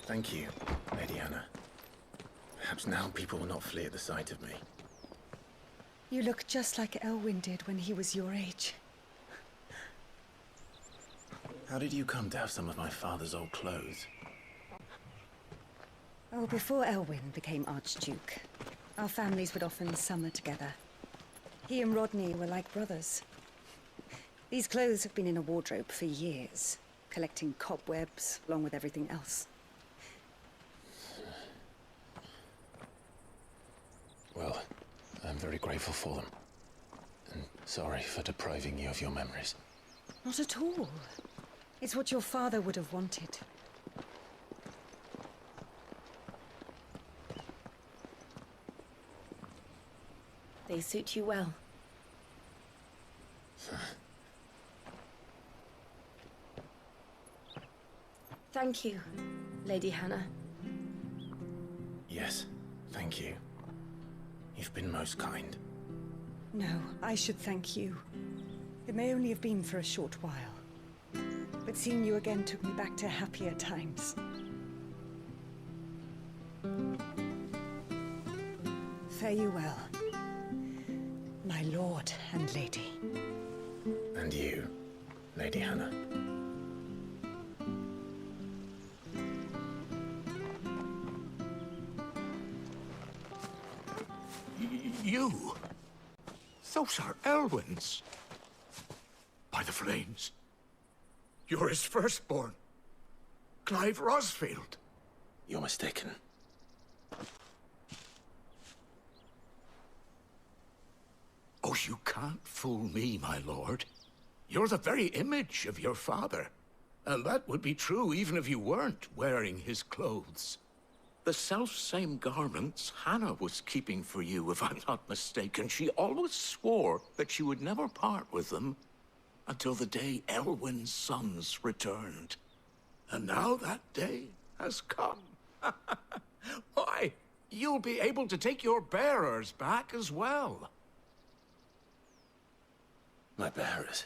Thank you, Lady Hannah. Perhaps now people will not flee at the sight of me. You look just like Elwyn did when he was your age. How did you come to have some of my father's old clothes? Oh, before Elwyn became Archduke, our families would often summer together. He and Rodney were like brothers. These clothes have been in a wardrobe for years, collecting cobwebs along with everything else. Well, I'm very grateful for them. And sorry for depriving you of your memories. Not at all. It's what your father would have wanted. They suit you well. Thank you, Lady Hannah. Yes, thank you. You've been most kind. No, I should thank you. It may only have been for a short while, but seeing you again took me back to happier times. Fare you well, my lord and lady. And you, Lady Hannah. You? Those are Elwyn's. By the flames. You're his firstborn. Clive Rosfield. You're mistaken. Oh, you can't fool me, my lord. You're the very image of your father. And that would be true even if you weren't wearing his clothes. The self-same garments Hannah was keeping for you, if I'm not mistaken. She always swore that she would never part with them until the day Elwyn's sons returned. And now that day has come. Why, you'll be able to take your bearers back as well. My bearers.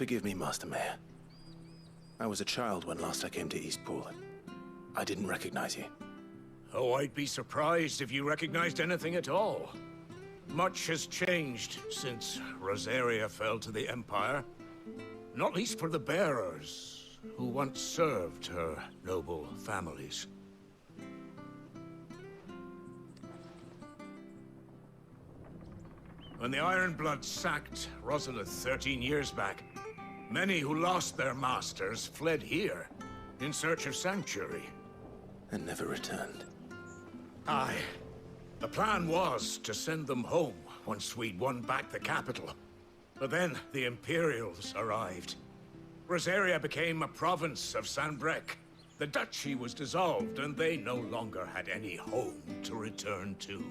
Forgive me, Master Mayor. I was a child when last I came to Eastpool. I didn't recognize you. Oh, I'd be surprised if you recognized anything at all. Much has changed since Rosaria fell to the Empire. Not least for the bearers, who once served her noble families. When the Ironbloods sacked Rosalith 13 years back, many who lost their masters fled here, in search of sanctuary. And never returned. Aye. The plan was to send them home once we'd won back the capital. But then the Imperials arrived. Rosaria became a province of Sanbreque. The duchy was dissolved, and they no longer had any home to return to.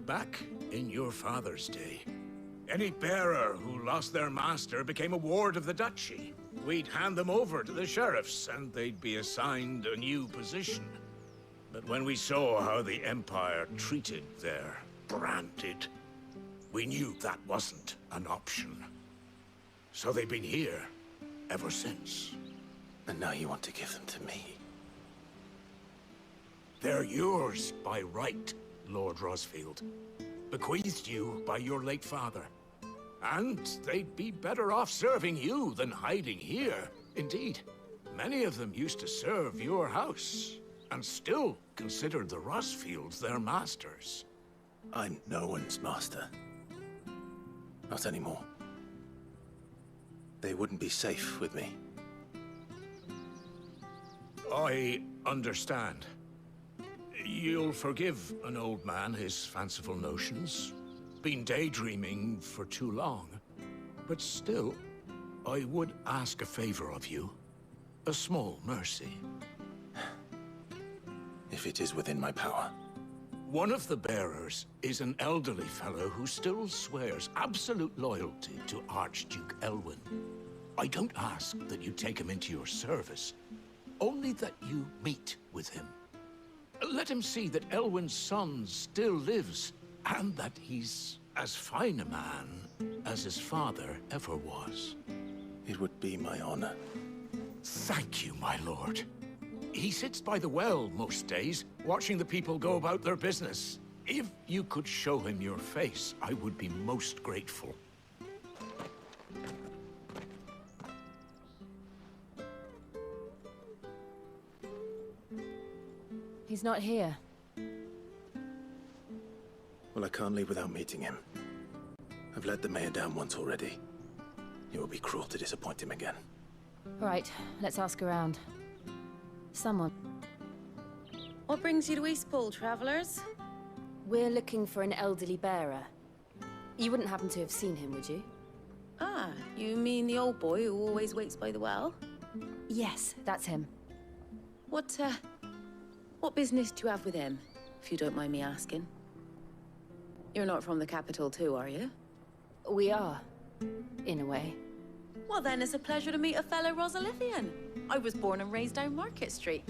Back in your father's day, any bearer who lost their master became a ward of the duchy. We'd hand them over to the sheriffs, and they'd be assigned a new position. But when we saw how the Empire treated their branded, we knew that wasn't an option. So they've been here ever since. And now you want to give them to me? They're yours by right, Lord Rosfield. Bequeathed you by your late father. And they'd be better off serving you than hiding here. Indeed, many of them used to serve your house, and still considered the Rosfields their masters. I'm no one's master. Not anymore. They wouldn't be safe with me. I understand. You'll forgive an old man his fanciful notions. Been daydreaming for too long. But still, I would ask a favor of you. A small mercy. If it is within my power. One of the bearers is an elderly fellow who still swears absolute loyalty to Archduke Elwyn. I don't ask that you take him into your service, only that you meet with him Let him see that Elwyn's son still lives, and that he's as fine a man as his father ever was. It would be my honor. Thank you, my lord. He sits by the well most days, watching the people go about their business. If you could show him your face, I would be most grateful. He's not here. Well, I can't leave without meeting him. I've let the mayor down once already. It would be cruel to disappoint him again. Right, let's ask around. Someone. What brings you to Eastpool, travelers? We're looking for an elderly bearer. You wouldn't happen to have seen him, would you? Ah, you mean the old boy who always waits by the well? Yes, that's him. What business do you have with him, if you don't mind me asking? You're not from the capital too, are you? We are, in a way. Well then, it's a pleasure to meet a fellow Rosalithian. I was born and raised down Market Street.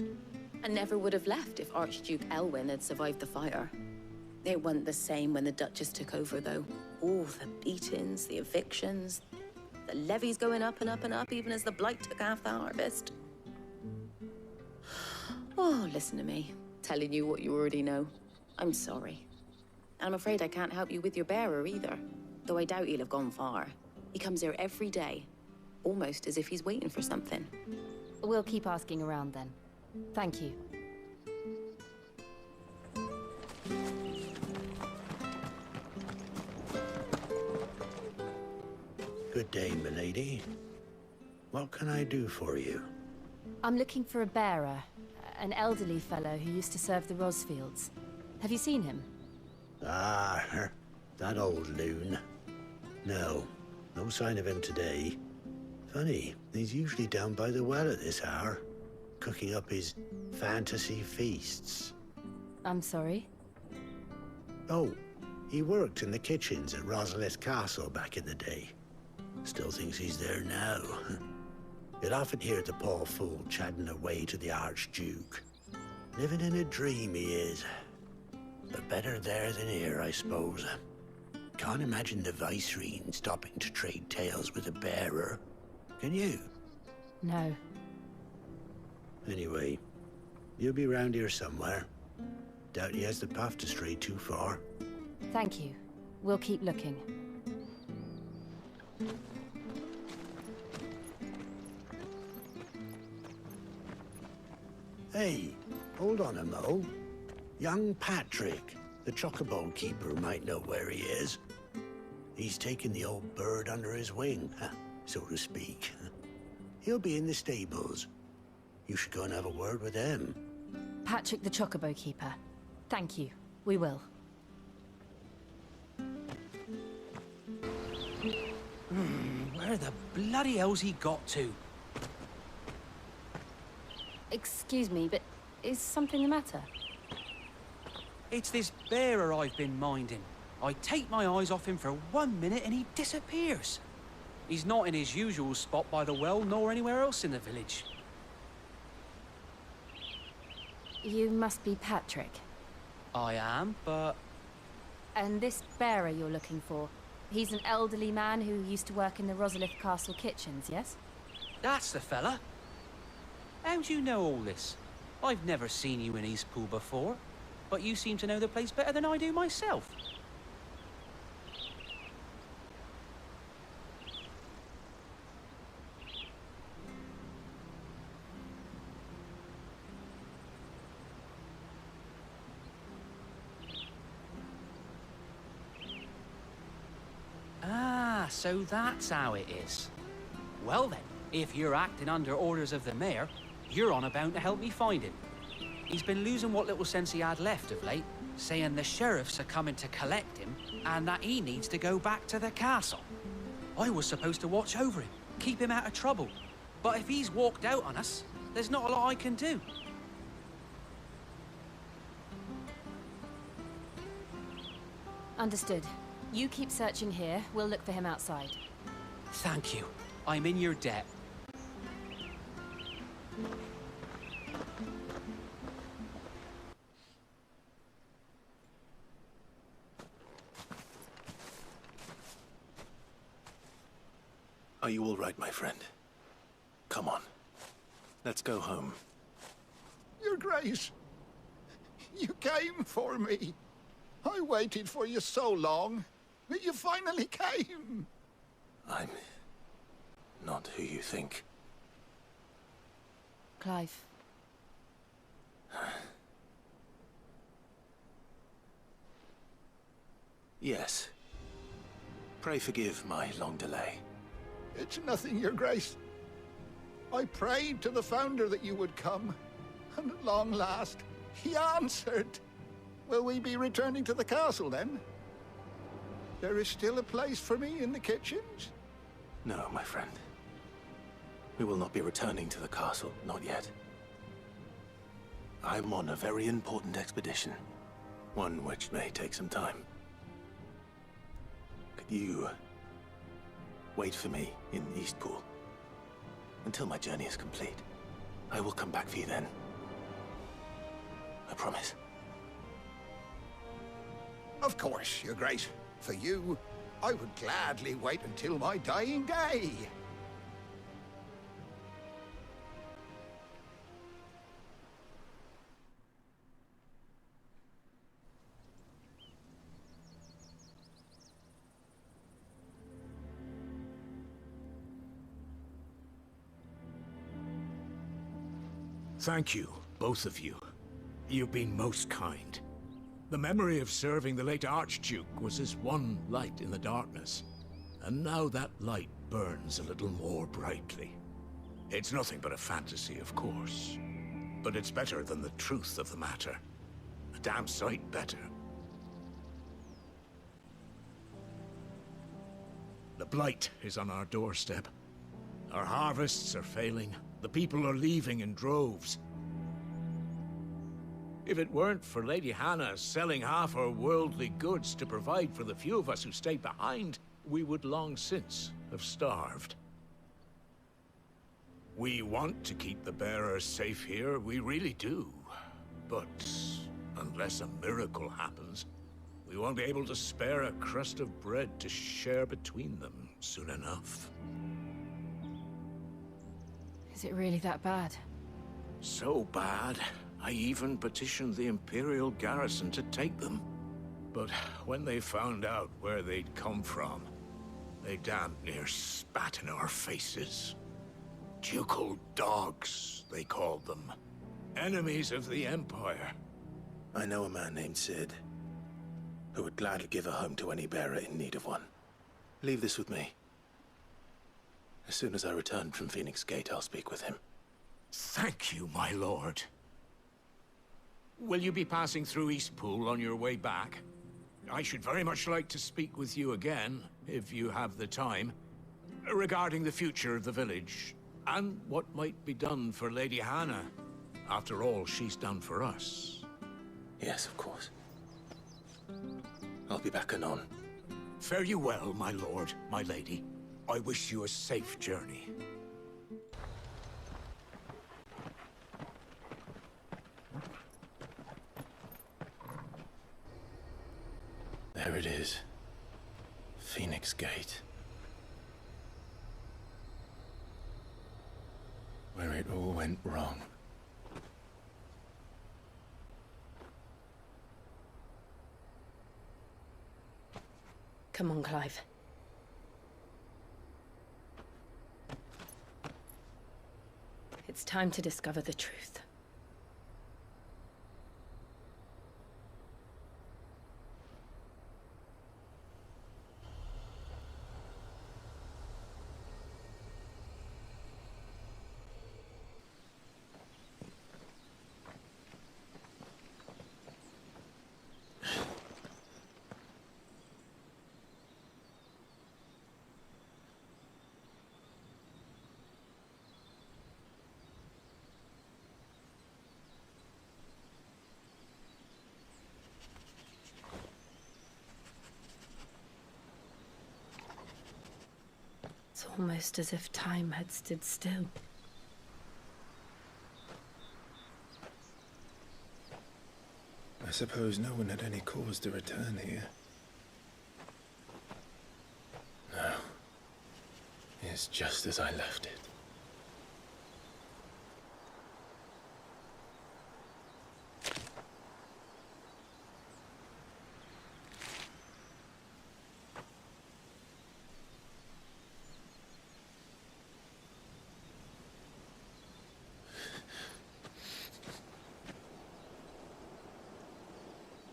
And never would have left if Archduke Elwyn had survived the fire. It wasn't the same when the Duchess took over, though. All the beatings, the evictions, the levies going up and up and up, even as the Blight took half the harvest. Oh, listen to me, telling you what you already know. I'm sorry. I'm afraid I can't help you with your bearer either, though I doubt he'll have gone far. He comes here every day, almost as if he's waiting for something. We'll keep asking around then. Thank you. Good day, milady. What can I do for you? I'm looking for a bearer, an elderly fellow who used to serve the Rosfields. Have you seen him? Ah, that old loon. No sign of him today. Funny, he's usually down by the well at this hour, cooking up his fantasy feasts. I'm sorry? Oh, he worked in the kitchens at Rosalith Castle back in the day. Still thinks he's there now. You'd often hear the poor fool chatting away to the Archduke. Living in a dream he is. But better there than here, I suppose. Can't imagine the Vicereine stopping to trade tales with a bearer. Can you? No. Anyway, you'll be round here somewhere. Doubt he has the path to stray too far. Thank you. We'll keep looking. Hey, hold on a mo. Young Patrick, the Chocobo keeper, might know where he is. He's taken the old bird under his wing, so to speak. He'll be in the stables. You should go and have a word with him. Patrick the Chocobo keeper. Thank you. We will. Where the bloody hell's he got to? Excuse me, but is something the matter? It's this bearer I've been minding. I take my eyes off him for 1 minute and he disappears. He's not in his usual spot by the well, nor anywhere else in the village. You must be Patrick. I am, but... And this bearer you're looking for, he's an elderly man who used to work in the Rosalith Castle kitchens, yes? That's the fella. How do you know all this? I've never seen you in Eastpool before, but you seem to know the place better than I do myself. Ah, so that's how it is. Well then, if you're acting under orders of the mayor, you're on about to help me find him. He's been losing what little sense he had left of late, saying the sheriffs are coming to collect him and that he needs to go back to the castle. I was supposed to watch over him, keep him out of trouble. But if he's walked out on us, there's not a lot I can do. Understood. You keep searching here, we'll look for him outside. Thank you. I'm in your debt. Are you all right, my friend? Come on. Let's go home. Your Grace, you came for me. I waited for you so long, but you finally came. I'm not who you think. Clive. Yes. Pray forgive my long delay. It's nothing, Your Grace. I prayed to the Founder that you would come, and at long last, he answered. Will we be returning to the castle, then? There is still a place for me in the kitchens? No, my friend. We will not be returning to the castle, not yet. I'm on a very important expedition. One which may take some time. Could you wait for me in Eastpool until my journey is complete? I will come back for you then. I promise. Of course, Your Grace. For you, I would gladly wait until my dying day. Thank you, both of you. You've been most kind. The memory of serving the late Archduke was as one light in the darkness, and now that light burns a little more brightly. It's nothing but a fantasy, of course, but it's better than the truth of the matter. A damn sight better. The Blight is on our doorstep. Our harvests are failing. The people are leaving in droves. If it weren't for Lady Hannah selling half our worldly goods to provide for the few of us who stayed behind, we would long since have starved. We want to keep the bearers safe here, we really do. But unless a miracle happens, we won't be able to spare a crust of bread to share between them soon enough. Is it really that bad? So bad, I even petitioned the Imperial garrison to take them. But when they found out where they'd come from, they damn near spat in our faces. Ducal dogs, they called them. Enemies of the Empire. I know a man named Sid, who would gladly give a home to any bearer in need of one. Leave this with me. As soon as I return from Phoenix Gate, I'll speak with him. Thank you, my lord. Will you be passing through Eastpool on your way back? I should very much like to speak with you again, if you have the time, regarding the future of the village, and what might be done for Lady Hannah. After all she's done for us. Yes, of course. I'll be back anon. Fare you well, my lord, my lady. I wish you a safe journey. There it is. Phoenix Gate. Where it all went wrong. Come on, Clive. It's time to discover the truth. It's almost as if time had stood still. I suppose no one had any cause to return here. No. is just as I left it.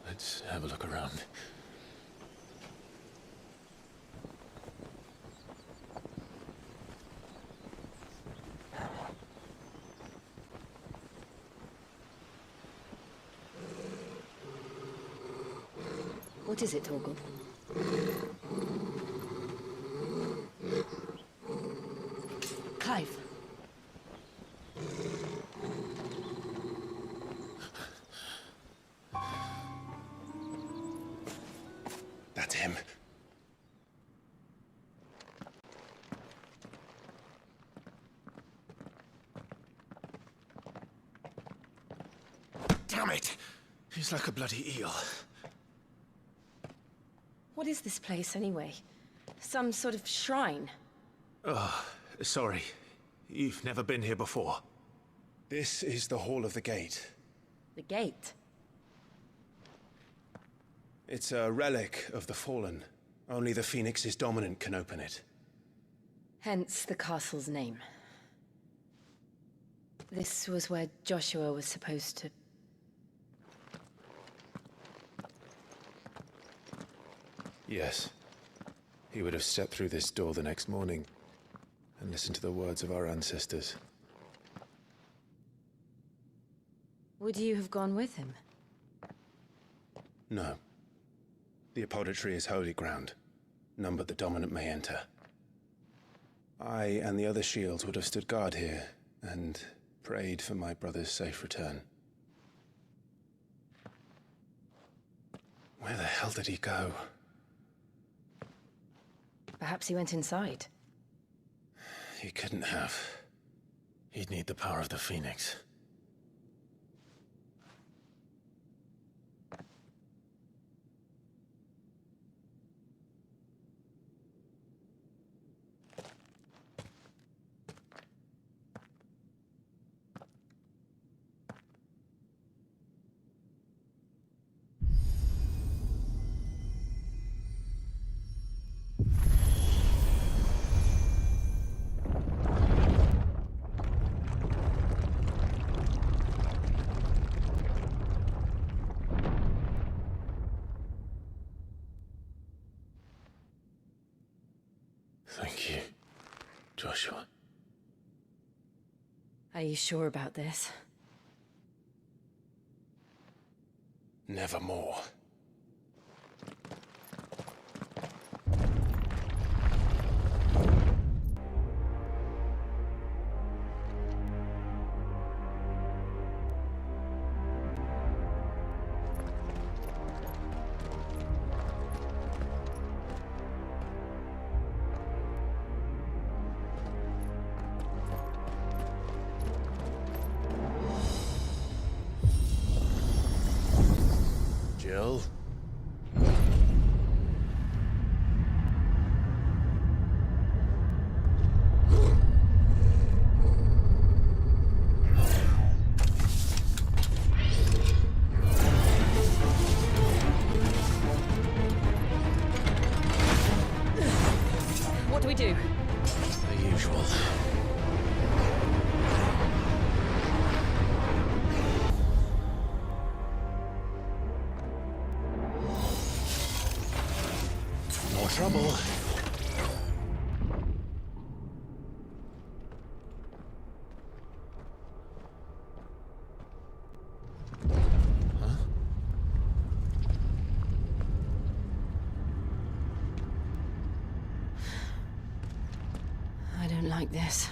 Let's have a look around. What is it, Torgal? Clive. That's him. Damn it! He's like a bloody eel. What is this place, anyway? Some sort of shrine? Oh, sorry. You've never been here before. This is the Hall of the Gate. The gate? It's a relic of the Fallen. Only the Phoenix's dominant can open it. Hence the castle's name. This was where Joshua was supposed to... Yes. He would have stepped through this door the next morning and listened to the words of our ancestors. Would you have gone with him? No. The apodatory is holy ground. None but the dominant may enter. I and the other shields would have stood guard here and prayed for my brother's safe return. Where the hell did he go? Perhaps he went inside. He couldn't have. He'd need the power of the Phoenix. Thank you, Joshua. Are you sure about this? Nevermore. Jill? What do we do? The usual. More trouble. Huh? I don't like this.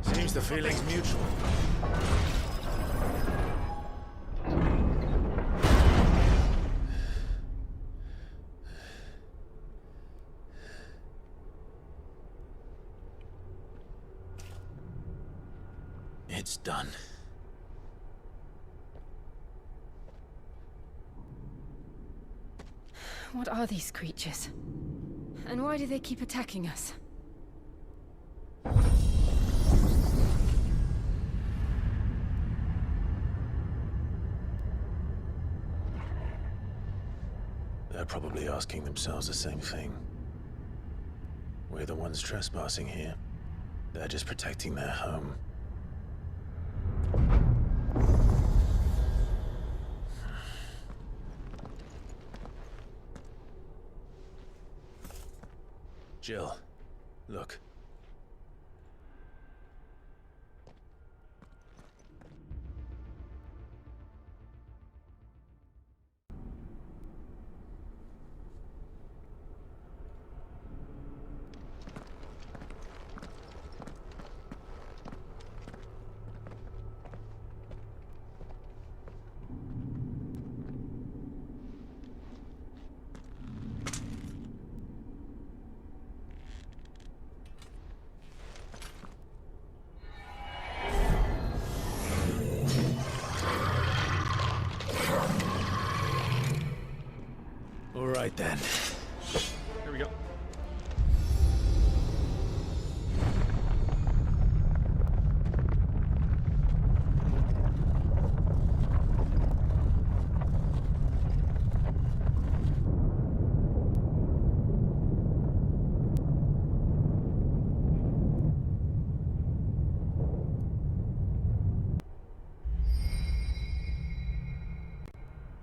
Seems the feeling's mutual. It's done. What are these creatures? And why do they keep attacking us? They're probably asking themselves the same thing. We're the ones trespassing here. They're just protecting their home. Jill, look. All right then. Here we go.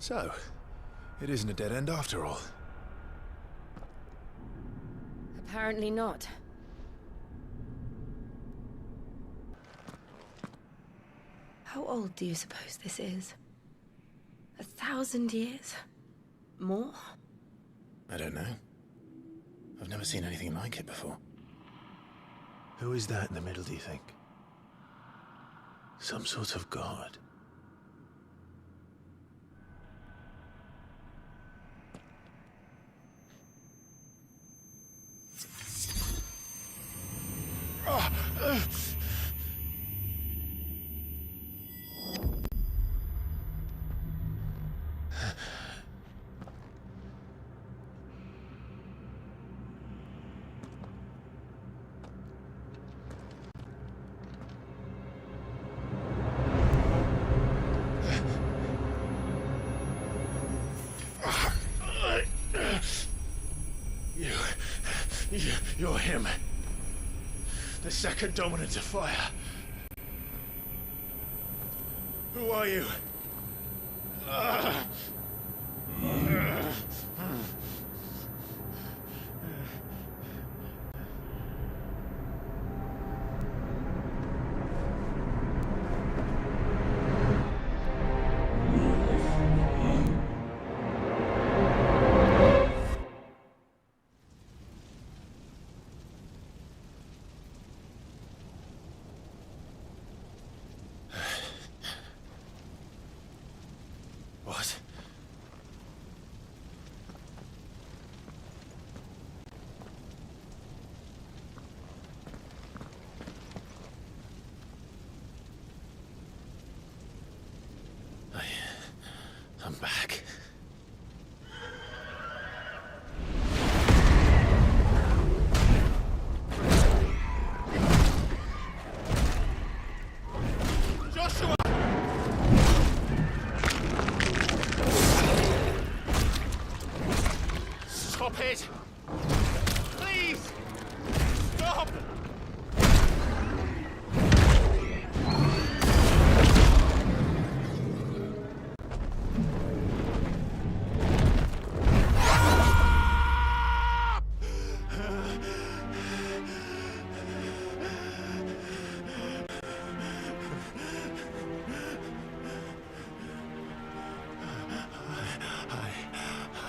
So, it isn't a dead end after all. Apparently not. How old do you suppose this is? 1,000 years? More? I don't know. I've never seen anything like it before. Who is that in the middle, do you think? Some sort of god? You're him. The second dominant of fire. Who are you? What? I'm back. Joshua! Stop it! Please! Stop!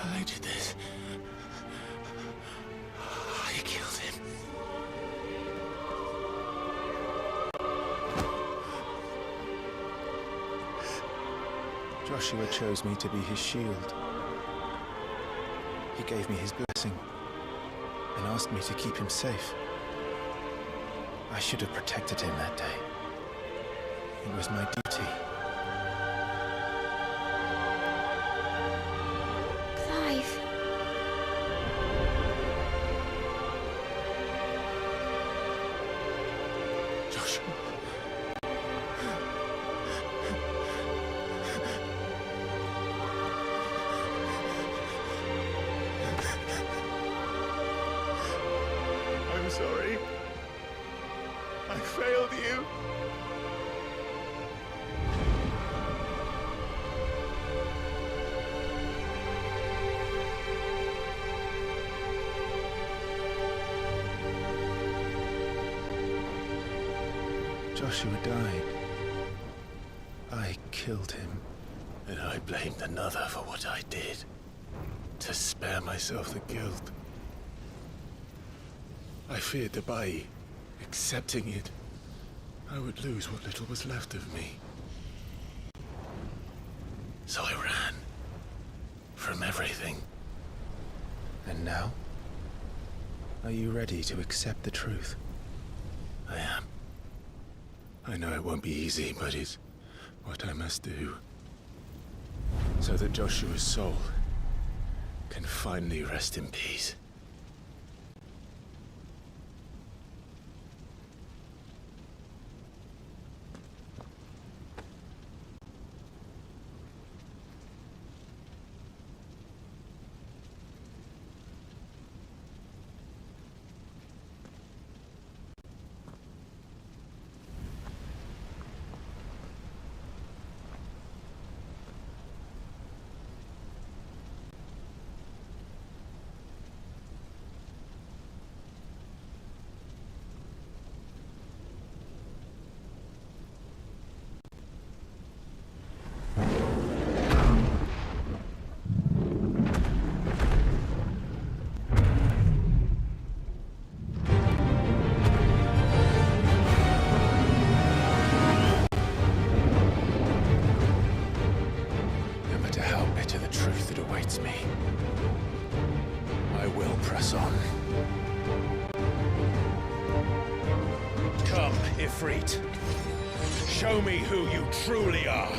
I did this. I killed him. Joshua chose me to be his shield. He gave me his blessing and asked me to keep him safe. I should have protected him that day. It was my duty. Clive. Joshua. I'm sorry. I failed you. Joshua died. I killed him. And I blamed another for what I did. To spare myself the guilt. I feared that by accepting it, I would lose what little was left of me. So I ran. From everything. And now? Are you ready to accept the truth? I am. I know it won't be easy, but it's what I must do. So that Joshua's soul can finally rest in peace. Me. I will press on. Come, Ifrit. Show me who you truly are.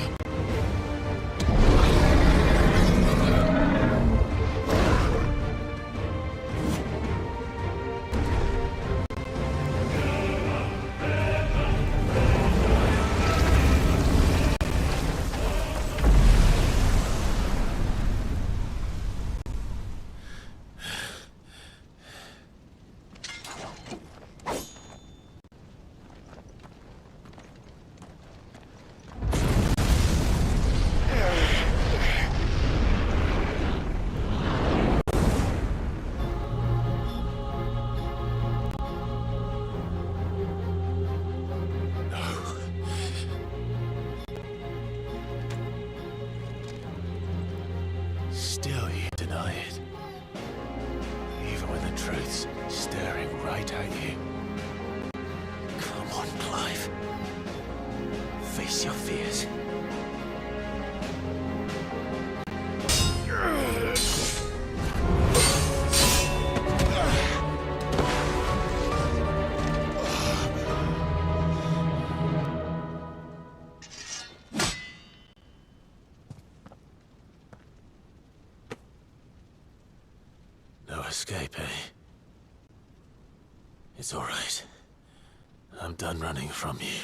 Still you deny it. Even when the truth's staring right at you. Come on, Clive. Face your fears. No escape, eh? It's all right. I'm done running from you.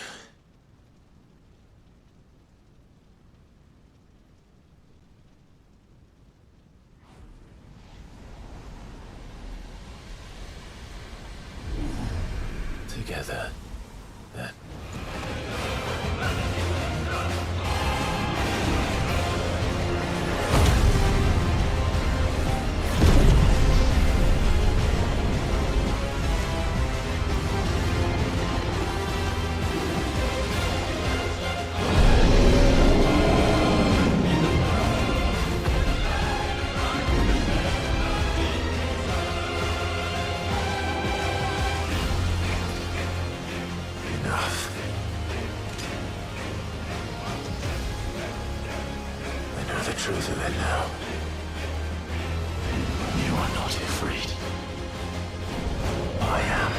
Together, then. The truth of it now. You are not Ifrit. I am.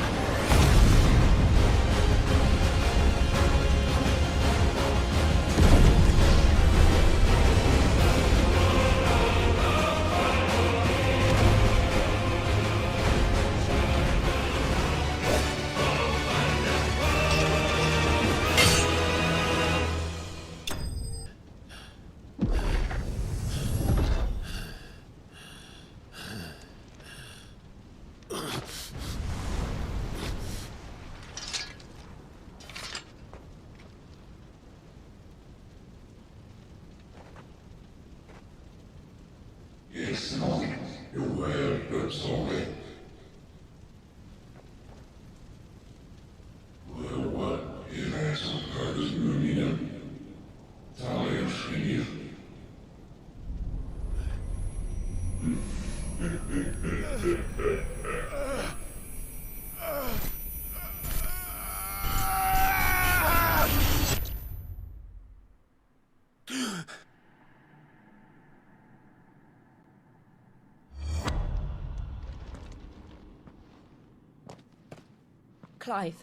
Clive,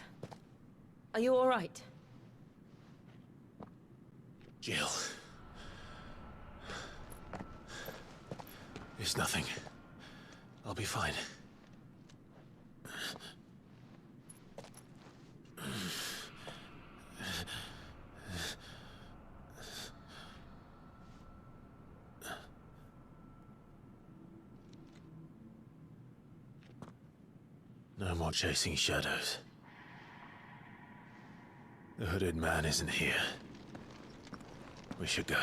are you all right? Jill. It's nothing. I'll be fine. No more chasing shadows. The hooded man isn't here. We should go.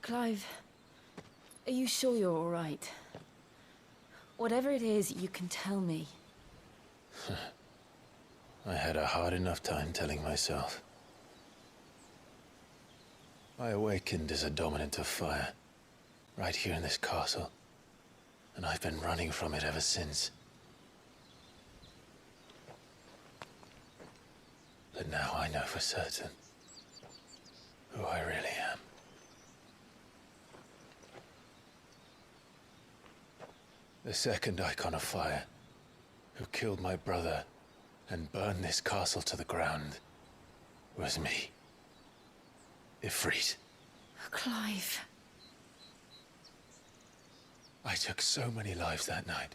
Clive, are you sure you're all right? Whatever it is, you can tell me. I had a hard enough time telling myself. I awakened as a dominant of fire, right here in this castle, and I've been running from it ever since. But now I know for certain who I really am. The second Eikon of Fire, who killed my brother and burned this castle to the ground, was me. Ifrit. Clive. I took so many lives that night,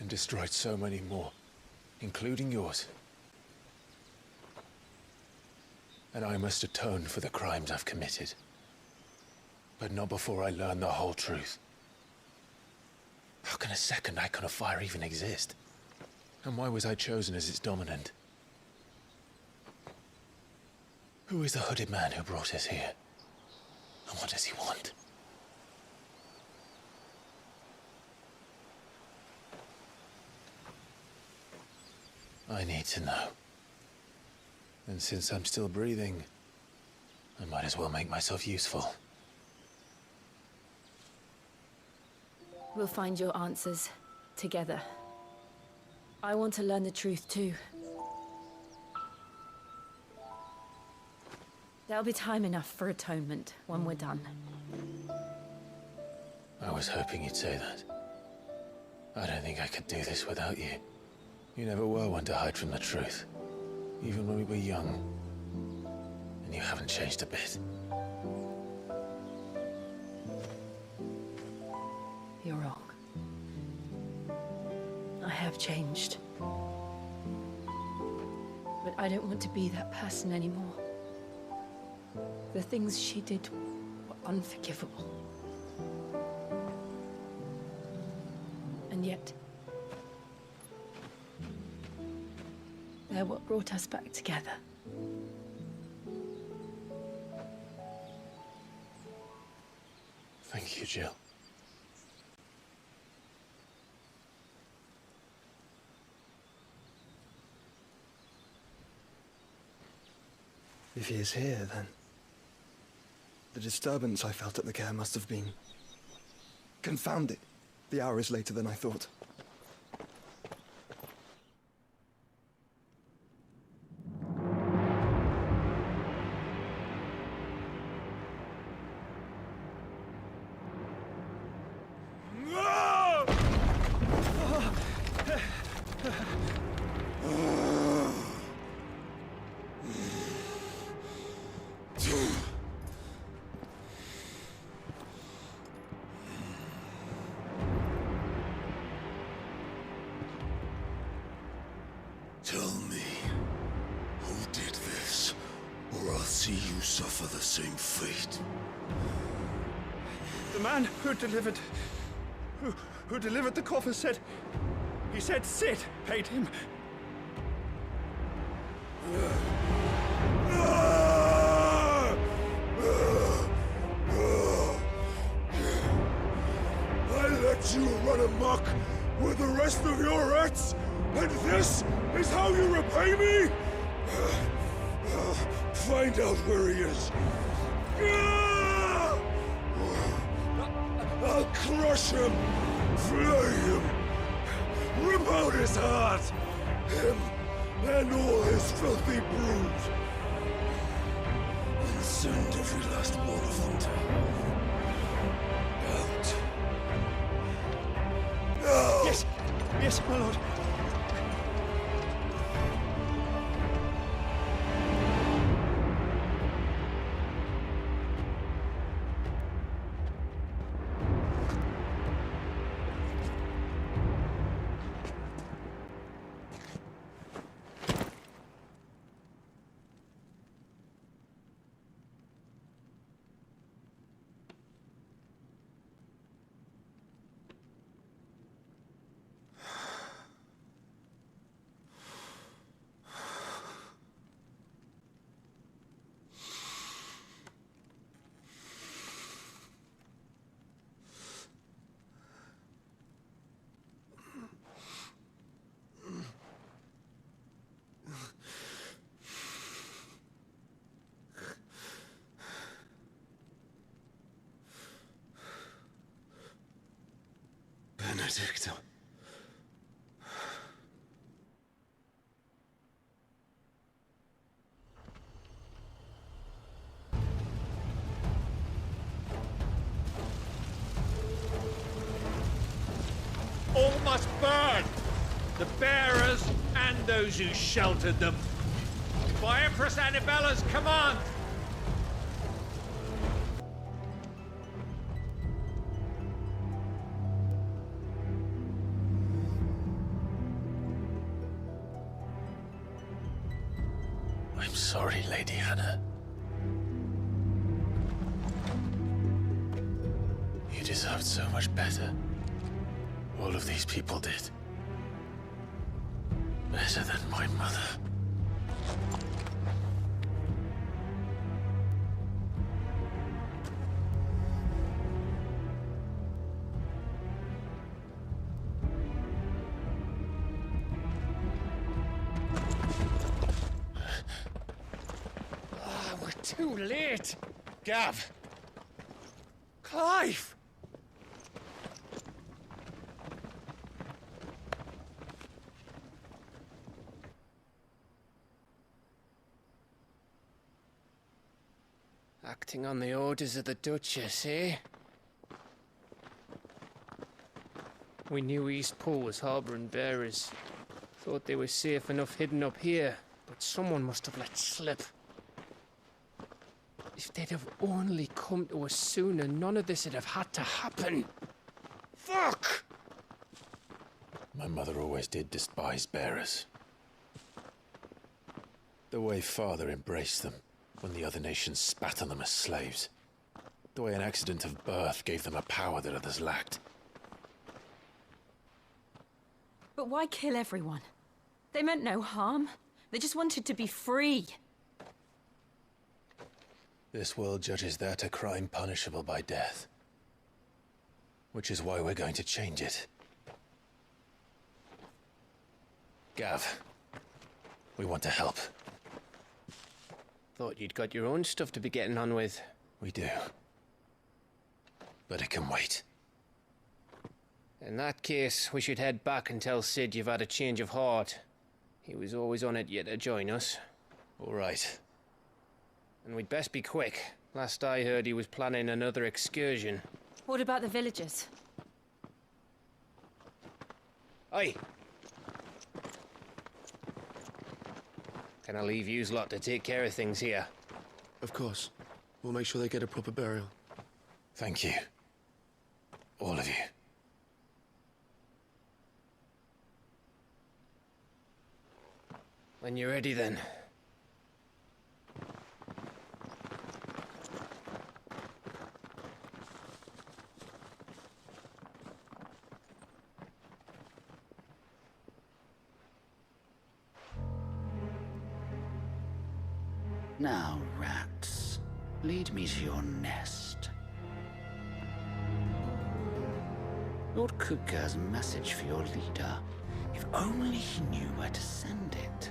and destroyed so many more, including yours. And I must atone for the crimes I've committed. But not before I learn the whole truth. How can a second Eikon of Fire even exist? And why was I chosen as its dominant? Who is the hooded man who brought us here? And what does he want? I need to know. And since I'm still breathing, I might as well make myself useful. We'll find your answers together. I want to learn the truth too. There'll be time enough for atonement when we're done. I was hoping you'd say that. I don't think I could do this without you. You never were one to hide from the truth, even when we were young. And you haven't changed a bit. You're wrong. I have changed. But I don't want to be that person anymore. The things she did were unforgivable. And yet, they're what brought us back together. Thank you, Jill. If he is here, then the disturbance I felt at the care must have been confounded. The hour is later than I thought. suffer the same fate. The man who delivered the coffer said... He said Sid paid him. I let you run amok with the rest of your rats, and this is how you repay me? Find out where he is. I'll crush him, flay him, rip out his heart, him and all his filthy brood, and send every last one of them to hell. Out. No! Yes, yes, my lord. Benedicta. All must burn! The bearers and those who sheltered them. By Empress Annabella's command! I'm sorry, Lady Hannah. You deserved so much better. All of these people did. Better than my mother. We're too late! Gav! Clive! Acting on the orders of the Duchess, eh? We knew Eastpool was harbouring bearers. Thought they were safe enough hidden up here, but someone must have let slip. If they'd have only come to us sooner, none of this would have had to happen. Fuck! My mother always did despise bearers. The way Father embraced them when the other nations spat on them as slaves. The way an accident of birth gave them a power that others lacked. But why kill everyone? They meant no harm. They just wanted to be free. This world judges that a crime punishable by death. Which is why we're going to change it. Gav, we want to help. Thought you'd got your own stuff to be getting on with. We do. But it can wait. In that case, we should head back and tell Sid you've had a change of heart. He was always on it yet to join us. All right. And we'd best be quick. Last I heard, he was planning another excursion. What about the villagers? Aye. Can I leave yous lot to take care of things here? Of course. We'll make sure they get a proper burial. Thank you. All of you. When you're ready, then. Now, rats, lead me to your nest. Lord Kupka's message for your leader. If only he knew where to send it.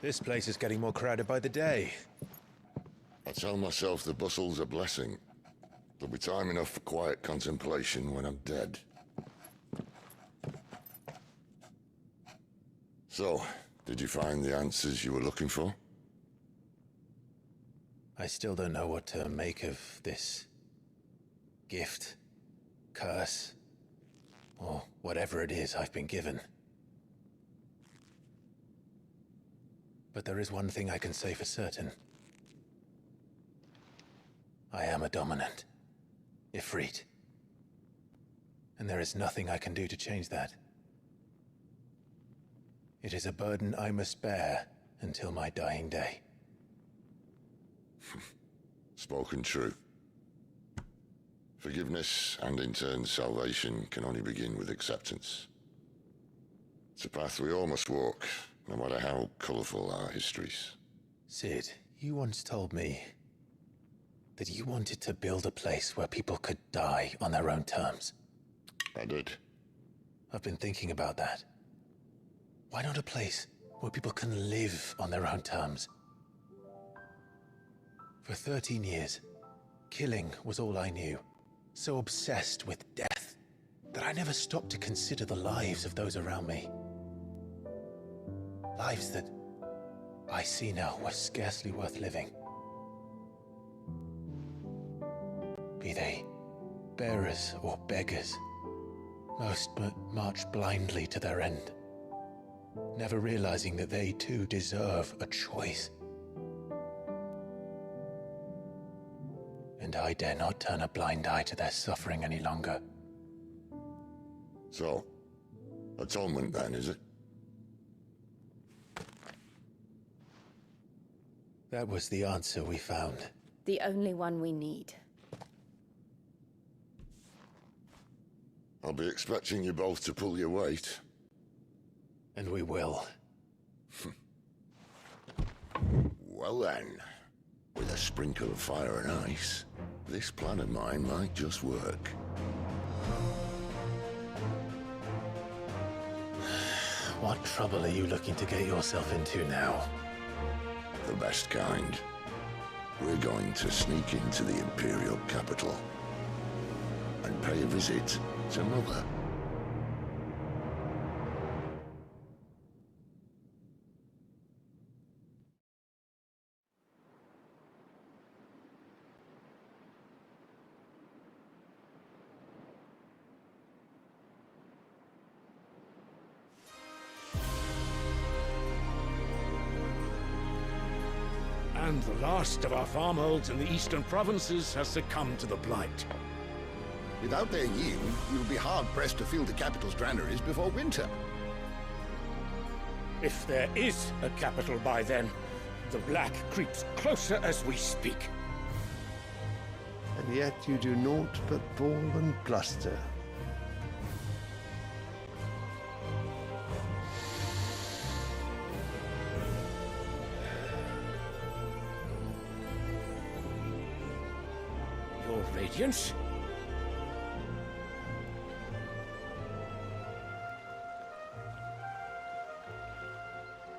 This place is getting more crowded by the day. I tell myself the bustle's a blessing. There'll be time enough for quiet contemplation when I'm dead. So, did you find the answers you were looking for? I still don't know what to make of this gift, curse, or whatever it is I've been given. But there is one thing I can say for certain. I am a dominant, Ifrit. And there is nothing I can do to change that. It is a burden I must bear until my dying day. Spoken true. Forgiveness, and in turn salvation, can only begin with acceptance. It's a path we all must walk, no matter how colourful our histories. Cid, you once told me that you wanted to build a place where people could die on their own terms. I did. I've been thinking about that. Why not a place where people can live on their own terms? For 13 years, killing was all I knew. So obsessed with death that I never stopped to consider the lives of those around me. Lives that I see now were scarcely worth living. Be they bearers or beggars, most march blindly to their end, never realizing that they too deserve a choice. And I dare not turn a blind eye to their suffering any longer. So, atonement then, is it? That was the answer we found. The only one we need. I'll be expecting you both to pull your weight. And we will. Well then, with a sprinkle of fire and ice, this plan of mine might just work. What trouble are you looking to get yourself into now? The best kind. We're going to sneak into the Imperial capital and pay a visit to Mother. And the last of our farmholds in the eastern provinces has succumbed to the Blight. Without their yield, you'll be hard-pressed to fill the capital's granaries before winter. If there is a capital by then, the Black creeps closer as we speak. And yet you do naught but bawl and bluster. Your Radiance?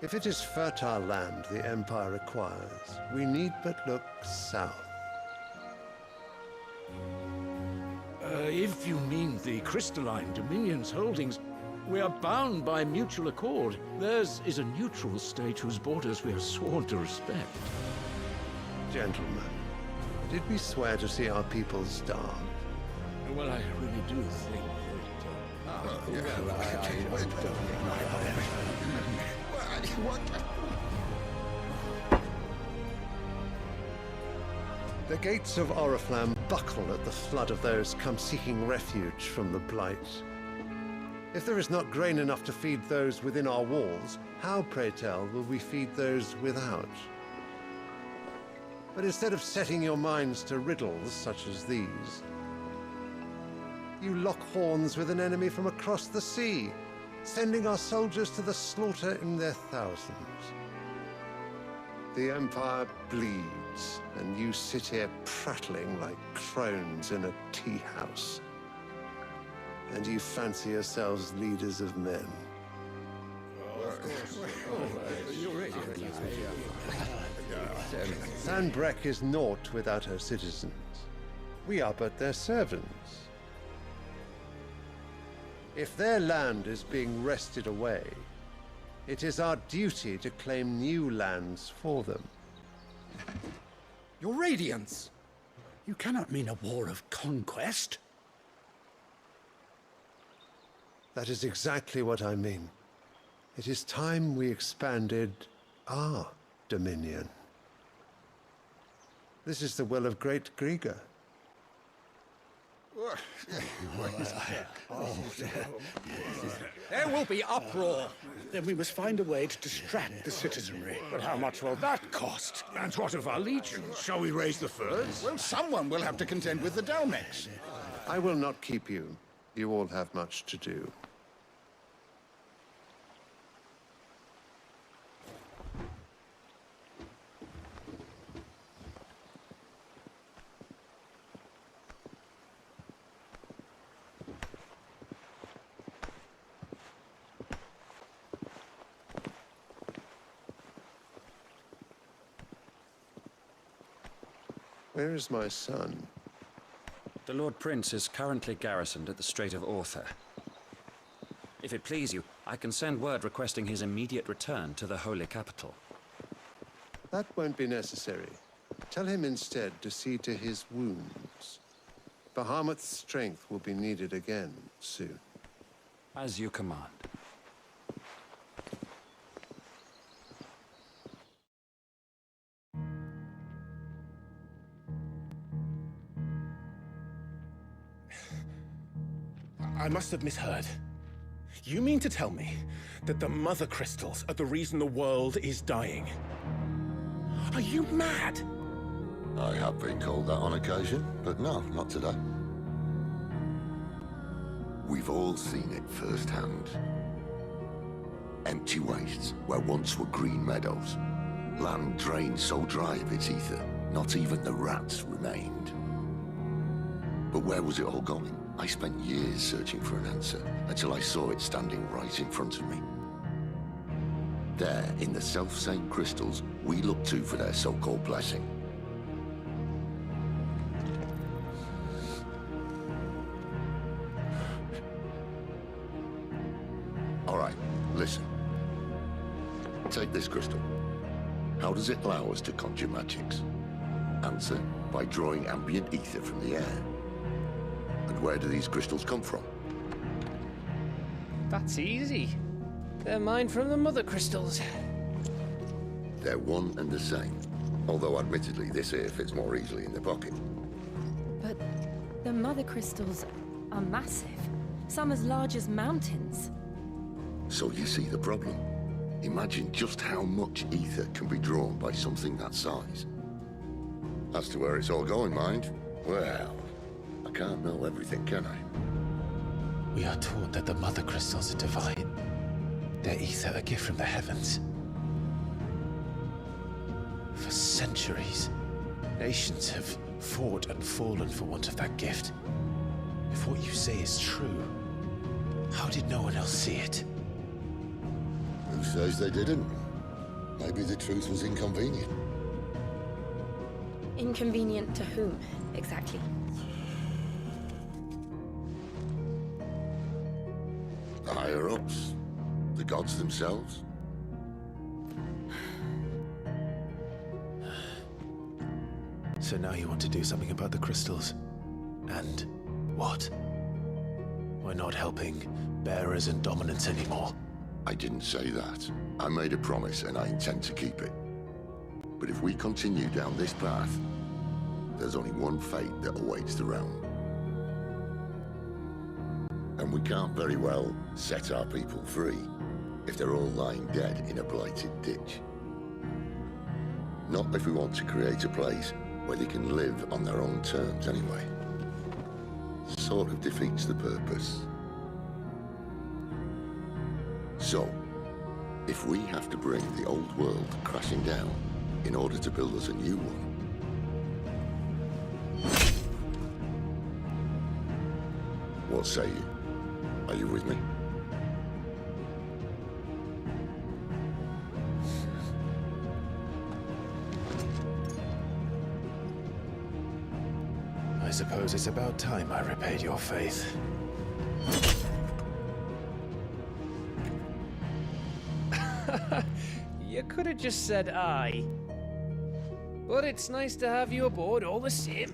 If it is fertile land the Empire requires, we need but look south. If you mean the crystalline Dominion's holdings, we are bound by mutual accord. Theirs is a neutral state whose borders we are sworn to respect. Gentlemen, did we swear to see our people starve? Well, I really do think The gates of Oriflamme buckle at the flood of those come seeking refuge from the Blight. If there is not grain enough to feed those within our walls, how, pray tell, will we feed those without? But instead of setting your minds to riddles such as these, you lock horns with an enemy from across the sea, sending our soldiers to the slaughter in their thousands. The Empire bleeds, and you sit here prattling like crones in a tea house. And you fancy yourselves leaders of men. Sanbreque is naught without her citizens. We are but their servants. If their land is being wrested away, it is our duty to claim new lands for them. Your Radiance! You cannot mean a war of conquest. That is exactly what I mean. It is time we expanded our dominion. This is the will of great Grieger. There will be uproar. Then we must find a way to distract the citizenry. But how much will that cost? And what of our legions? Shall we raise the furs? Well, someone will have to contend with the Dalmex. I will not keep you. You all have much to do. Where is my son? The Lord Prince is currently garrisoned at the Strait of Author. If it please you, I can send word requesting his immediate return to the Holy Capital. That won't be necessary. Tell him instead to see to his wounds. Bahamut's strength will be needed again soon. As you command. I must have misheard. You mean to tell me that the Mother Crystals are the reason the world is dying? Are you mad? I have been called that on occasion, but no, not today. We've all seen it firsthand. Empty wastes where once were green meadows. Land drained so dry of its ether, not even the rats remained. But where was it all going? I spent years searching for an answer, until I saw it standing right in front of me. There, in the self-same crystals we look to for their so-called blessing. All right, listen. Take this crystal. How does it allow us to conjure magics? Answer, by drawing ambient ether from the air. And where do these crystals come from? That's easy. They're mine from the Mother Crystals. They're one and the same. Although admittedly this here fits more easily in the pocket. But the Mother Crystals are massive. Some as large as mountains. So you see the problem. Imagine just how much ether can be drawn by something that size. As to where it's all going, mind, well, I can't know everything, can I? We are taught that the Mother Crystals are divine. Their ether a gift from the heavens. For centuries, nations have fought and fallen for want of that gift. If what you say is true, how did no one else see it? Who says they didn't? Maybe the truth was inconvenient. Inconvenient to whom, exactly? The higher-ups? The gods themselves? So now you want to do something about the crystals? And what? We're not helping bearers and dominants anymore. I didn't say that. I made a promise and I intend to keep it. But if we continue down this path, there's only one fate that awaits the realm. And we can't very well set our people free if they're all lying dead in a blighted ditch. Not if we want to create a place where they can live on their own terms anyway. Sort of defeats the purpose. So, if we have to bring the old world crashing down, in order to build us a new one. What say you? Are you with me? I suppose it's about time I repaid your faith. You could have just said aye. But it's nice to have you aboard all the same.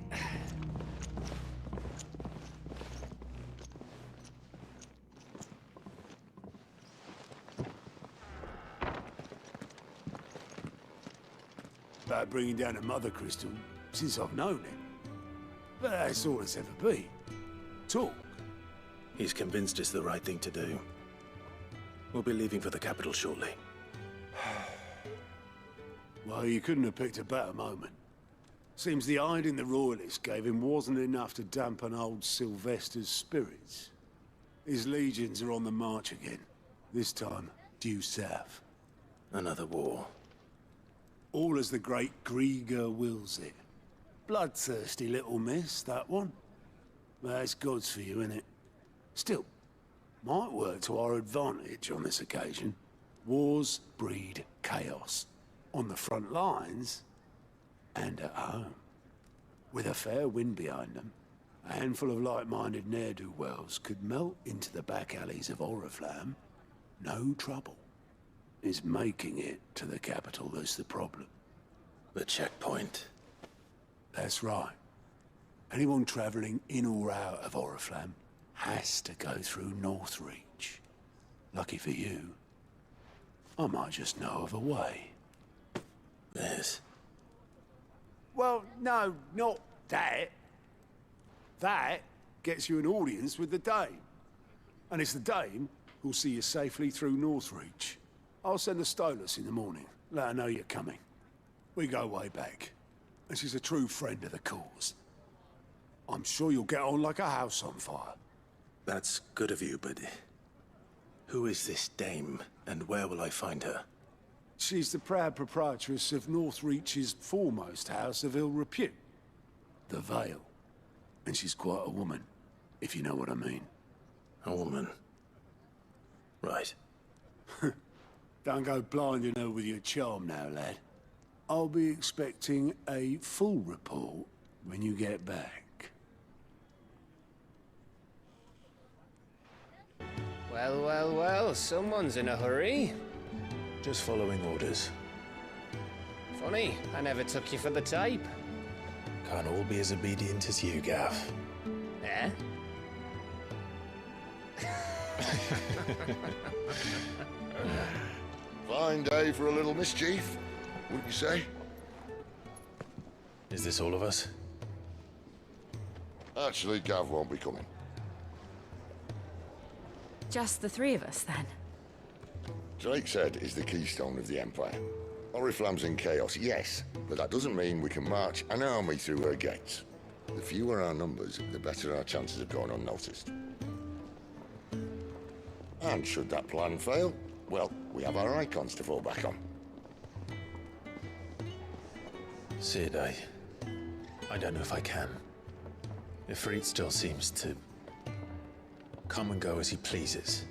About bringing down a mother crystal since I've known it. But that's all it's ever been. Talk. He's convinced it's the right thing to do. We'll be leaving for the capital shortly. Well, you couldn't have picked a better moment. Seems the hiding the Royalists gave him wasn't enough to dampen old Sylvester's spirits. His legions are on the march again. This time, due south. Another war. All as the great Grieger wills it. Bloodthirsty little miss, that one. That's God's for you, innit? Still, might work to our advantage on this occasion. Wars breed chaos. On the front lines, and at home. With a fair wind behind them, a handful of like-minded ne'er-do-wells could melt into the back alleys of Oriflamme. No trouble. It's making it to the capital that's the problem. The checkpoint. That's right. Anyone travelling in or out of Oriflamme has to go through Northreach. Lucky for you, I might just know of a way. Yes. Well, no, not that. That gets you an audience with the Dame. And it's the Dame who'll see you safely through Northreach. I'll send a Stolas in the morning. Let her know you're coming. We go way back. And she's a true friend of the cause. I'm sure you'll get on like a house on fire. That's good of you, but who is this Dame, and where will I find her? She's the proud proprietress of Northreach's foremost house of ill repute, the Vale. And she's quite a woman, if you know what I mean. A woman? Right. Don't go blinding her with your charm now, lad. I'll be expecting a full report when you get back. Well, well, well, someone's in a hurry. Just following orders. Funny, I never took you for the type. Can't all be as obedient as you, Gav. Eh? Fine day for a little mischief, wouldn't you say? Is this all of us? Actually, Gav won't be coming. Just the three of us, then? Drake's Head is the keystone of the Empire. Oriflamme's in chaos, yes, but that doesn't mean we can march an army through her gates. The fewer our numbers, the better our chances of going unnoticed. And should that plan fail, well, we have our Eikons to fall back on. Sid, I don't know if I can. Ifrit still seems to come and go as he pleases.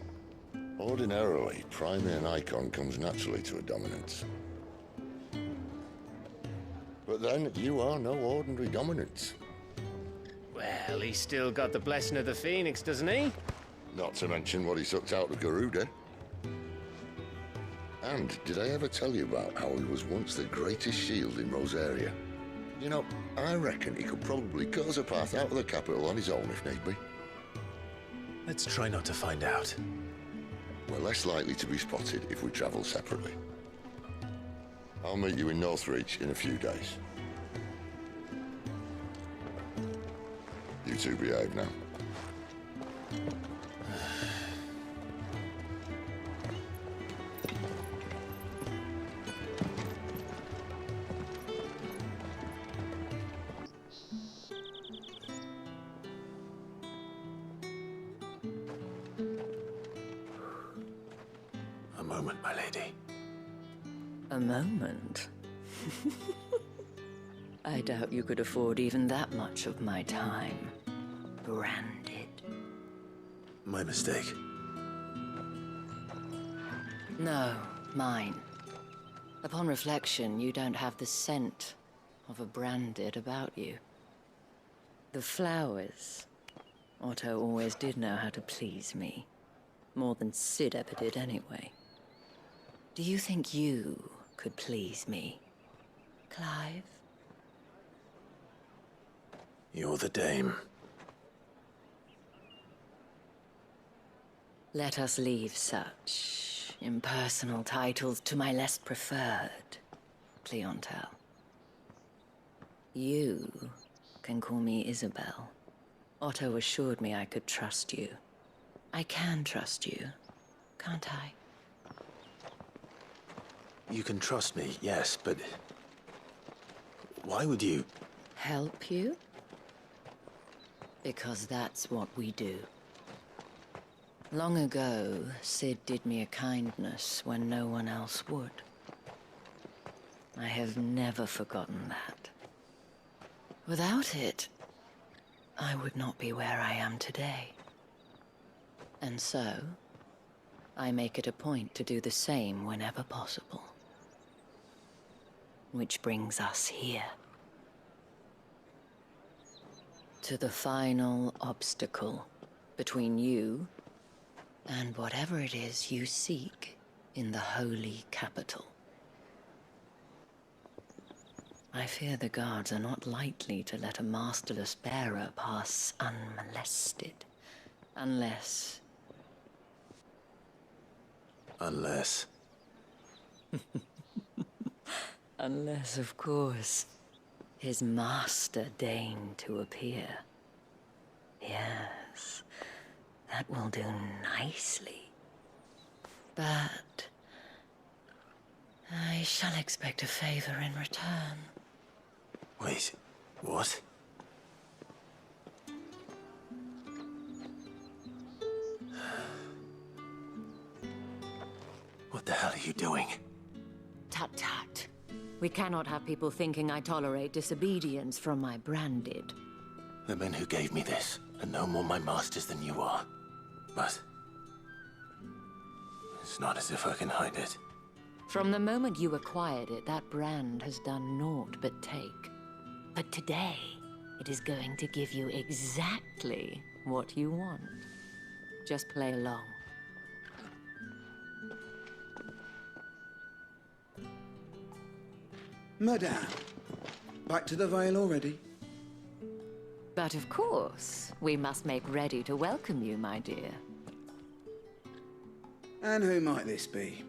Ordinarily, priming an Eikon comes naturally to a dominance. But then, you are no ordinary dominance. Well, he's still got the blessing of the Phoenix, doesn't he? Not to mention what he sucked out of Garuda. And did I ever tell you about how he was once the greatest shield in Rosaria? You know, I reckon he could probably cut us a path out of the capital on his own if need be. Let's try not to find out. We're less likely to be spotted if we travel separately. I'll meet you in Northreach in a few days. You two behave now. A moment, my lady. A moment? I doubt you could afford even that much of my time. Branded. My mistake. No, mine. Upon reflection, you don't have the scent of a branded about you. The flowers. Otto always did know how to please me. More than Sid ever did anyway. Do you think you could please me, Clive? You're the dame. Let us leave such impersonal titles to my less preferred clientele. You can call me Isabel. Otto assured me I could trust you. I can trust you, can't I? You can trust me, yes, but... why would you... Help you? Because that's what we do. Long ago, Sid did me a kindness when no one else would. I have never forgotten that. Without it, I would not be where I am today. And so, I make it a point to do the same whenever possible. Which brings us here. To the final obstacle between you and whatever it is you seek in the holy capital. I fear the guards are not likely to let a masterless bearer pass unmolested. Unless... Unless... Unless, of course, his master deigned to appear. Yes, that will do nicely. But... I shall expect a favor in return. Wait, what? What the hell are you doing? Tut-tut. We cannot have people thinking I tolerate disobedience from my branded. The men who gave me this are no more my masters than you are. But... it's not as if I can hide it. From the moment you acquired it, that brand has done naught but take. But today, it is going to give you exactly what you want. Just play along. Madame, back to the Vale already? But of course, we must make ready to welcome you, my dear. And who might this be?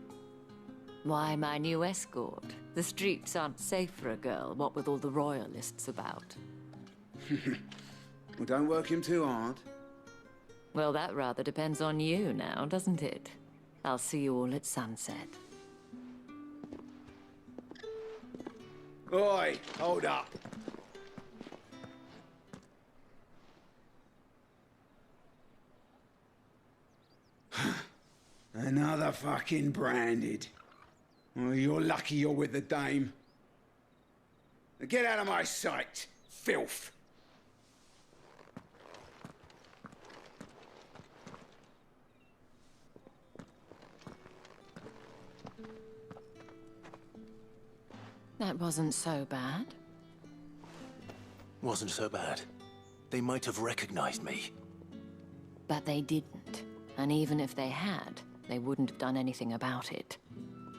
Why, my new escort. The streets aren't safe for a girl, what with all the royalists about. Well, don't work him too hard. Well, that rather depends on you now, doesn't it? I'll see you all at sunset. Oi, hold up. Another fucking branded. Well, you're lucky you're with the dame. Now get out of my sight, filth. That wasn't so bad. Wasn't so bad. They might have recognized me. But they didn't. And even if they had, they wouldn't have done anything about it.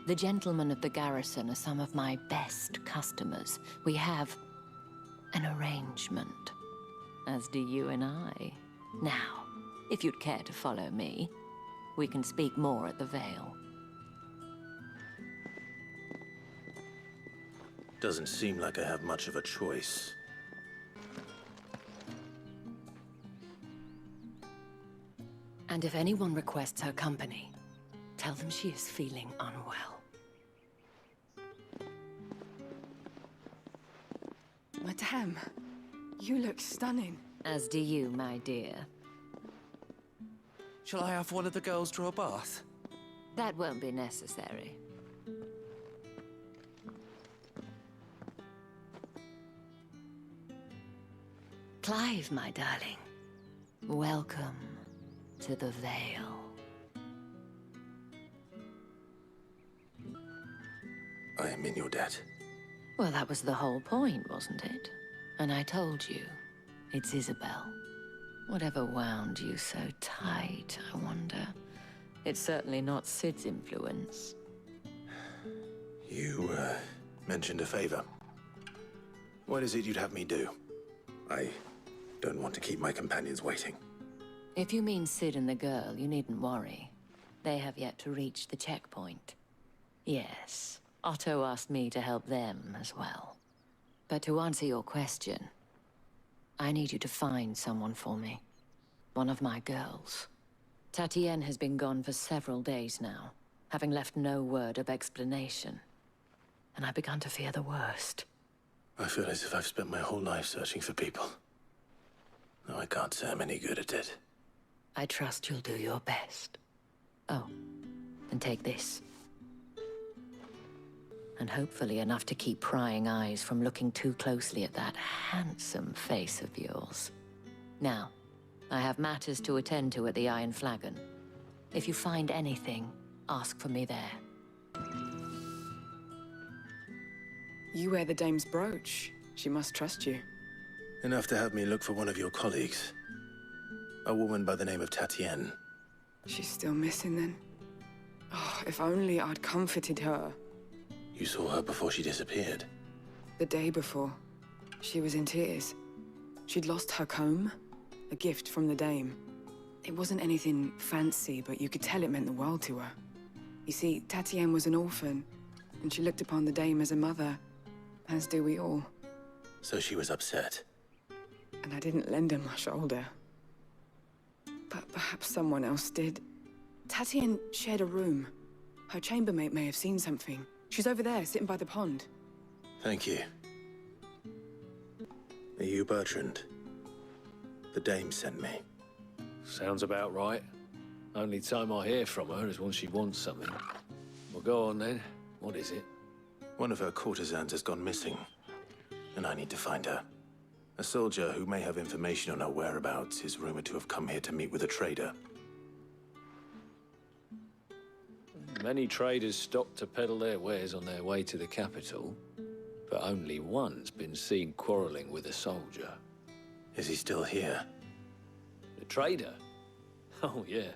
The gentlemen of the garrison are some of my best customers. We have an arrangement, as do you and I. Now, if you'd care to follow me, we can speak more at the Vale. Doesn't seem like I have much of a choice. And if anyone requests her company, tell them she is feeling unwell. Madame, you look stunning. As do you, my dear. Shall I have one of the girls draw a bath? That won't be necessary. Clive, my darling. Welcome to the Vale. I am in your debt. Well, that was the whole point, wasn't it? And I told you, it's Isabel. Whatever wound you so tight, I wonder. It's certainly not Sid's influence. You, mentioned a favor. What is it you'd have me do? I don't want to keep my companions waiting. If you mean Sid and the girl, you needn't worry. They have yet to reach the checkpoint. Yes, Otto asked me to help them as well. But to answer your question, I need you to find someone for me. One of my girls. Tatienne has been gone for several days now, having left no word of explanation. And I've begun to fear the worst. I feel as if I've spent my whole life searching for people. Though I can't say I'm any good at it. I trust you'll do your best. Oh, and take this. And hopefully enough to keep prying eyes from looking too closely at that handsome face of yours. Now, I have matters to attend to at the Iron Flagon. If you find anything, ask for me there. You wear the dame's brooch. She must trust you. Enough to have me look for one of your colleagues. A woman by the name of Tatienne. She's still missing then. Oh, if only I'd comforted her. You saw her before she disappeared? The day before. She was in tears. She'd lost her comb, a gift from the dame. It wasn't anything fancy, but you could tell it meant the world to her. You see, Tatienne was an orphan, and she looked upon the dame as a mother, as do we all. So she was upset. And I didn't lend her my shoulder. But perhaps someone else did. Tatienne shared a room. Her chambermaid may have seen something. She's over there, sitting by the pond. Thank you. Are you Bertrand? The dame sent me. Sounds about right. Only time I hear from her is when she wants something. Well, go on then. What is it? One of her courtesans has gone missing, and I need to find her. A soldier who may have information on her whereabouts is rumored to have come here to meet with a trader. Many traders stop to peddle their wares on their way to the capital, but only one's been seen quarreling with a soldier. Is he still here? The trader? Oh, yeah.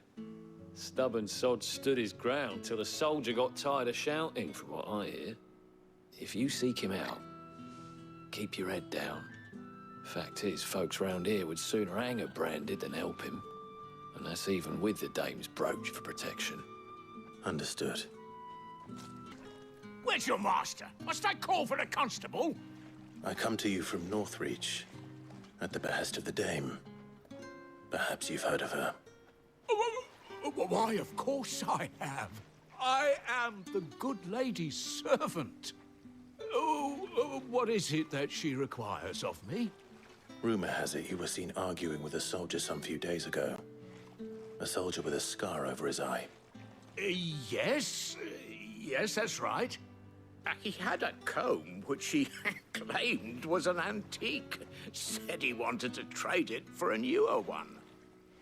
Stubborn sod stood his ground till the soldier got tired of shouting, from what I hear. If you seek him out, keep your head down. Fact is, folks round here would sooner hang a branded than help him. And that's even with the dame's brooch for protection. Understood. Where's your master? Must I call for a constable? I come to you from Northreach, at the behest of the dame. Perhaps you've heard of her. Why, of course I have. I am the good lady's servant. Oh, what is it that she requires of me? Rumor has it you were seen arguing with a soldier some few days ago. A soldier with a scar over his eye. Yes, that's right. He had a comb which he claimed was an antique. Said he wanted to trade it for a newer one.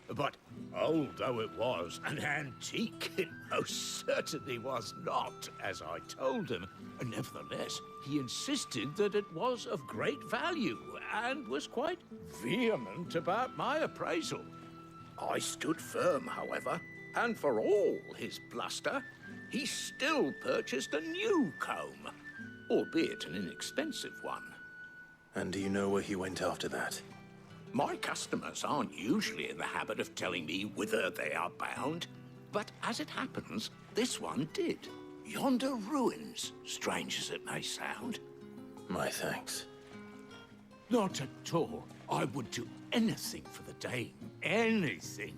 But old though it was, an antique it most certainly was not, as I told him. Nevertheless, he insisted that it was of great value, and was quite vehement about my appraisal. I stood firm, however, and for all his bluster, he still purchased a new comb, albeit an inexpensive one. And do you know where he went after that? My customers aren't usually in the habit of telling me whither they are bound, but as it happens, this one did. Yonder ruins, strange as it may sound. My thanks. Not at all. I would do anything for the dame. Anything.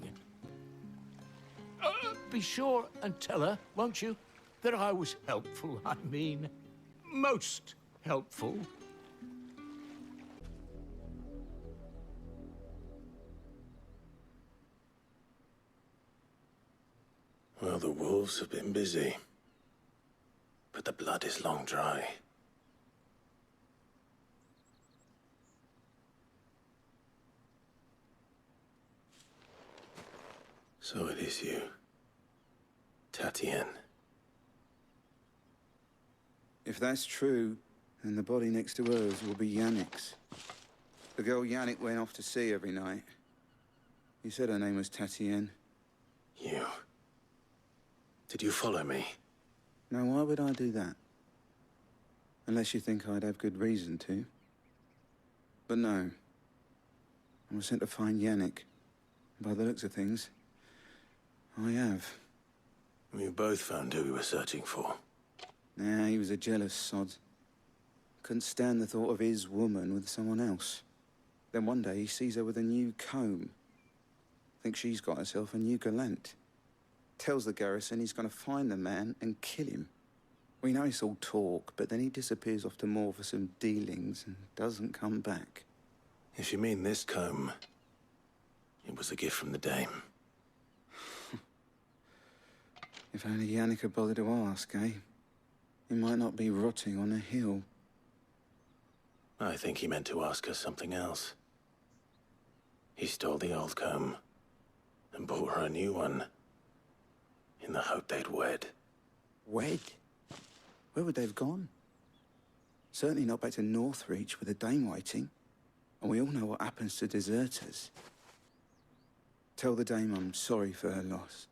Be sure and tell her, won't you, that I was helpful. I mean, most helpful. Well, the wolves have been busy. But the blood is long dry. So it is you, Tatien. If that's true, then the body next to hers will be Yannick's. The girl Yannick went off to see every night. He said her name was Tatien. You... Did you follow me? Now, why would I do that? Unless you think I'd have good reason to. But no. I was sent to find Yannick. By the looks of things, I have. We both found who we were searching for. Nah, he was a jealous sod. Couldn't stand the thought of his woman with someone else. Then one day he sees her with a new comb. Thinks she's got herself a new gallant. Tells the garrison he's gonna find the man and kill him. We know it's all talk, but then he disappears off to Moor for some dealings and doesn't come back. If you mean this comb, it was a gift from the dame. If only Yannick had bothered to ask, eh? He might not be rotting on a hill. I think he meant to ask her something else. He stole the old comb and bought her a new one in the hope they'd wed. Wed? Where would they have gone? Certainly not back to Northreach with a dame waiting. And we all know what happens to deserters. Tell the dame I'm sorry for her loss.